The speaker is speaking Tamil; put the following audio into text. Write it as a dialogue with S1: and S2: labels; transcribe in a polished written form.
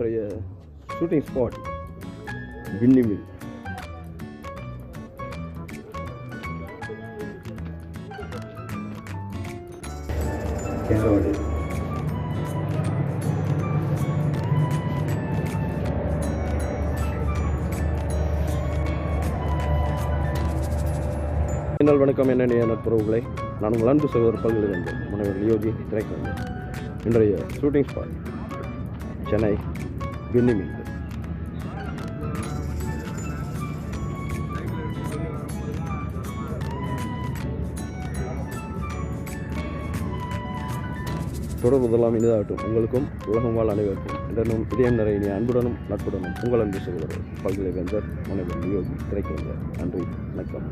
S1: இன்றைய ஷூட்டிங் ஸ்பாட் வின்னிமில். கேரவாடு வணக்கம். என்னென்ன நட்புறவுகளை நான் உங்கள் அன்பு சகோதரர் பல்கலைக்கழகம் முனைவர் லியோஜி திரைக்கலைஞர். இன்றைய ஷூட்டிங் ஸ்பாட் சென்னை வின்னிமில். தொடர்புதெல்லாம் இனிதாகட்டும். உங்களுக்கும் உலகம் வாழ் அனைவருக்கும் என்றும் இதயம் நிறைய அன்புடனும் நட்புடனும் உங்கள் அன்பு சகோதரர் பல்கலைக்கழகர் முனைவர் லியோஜி திரைக்கலைஞர். நன்றி, வணக்கம்.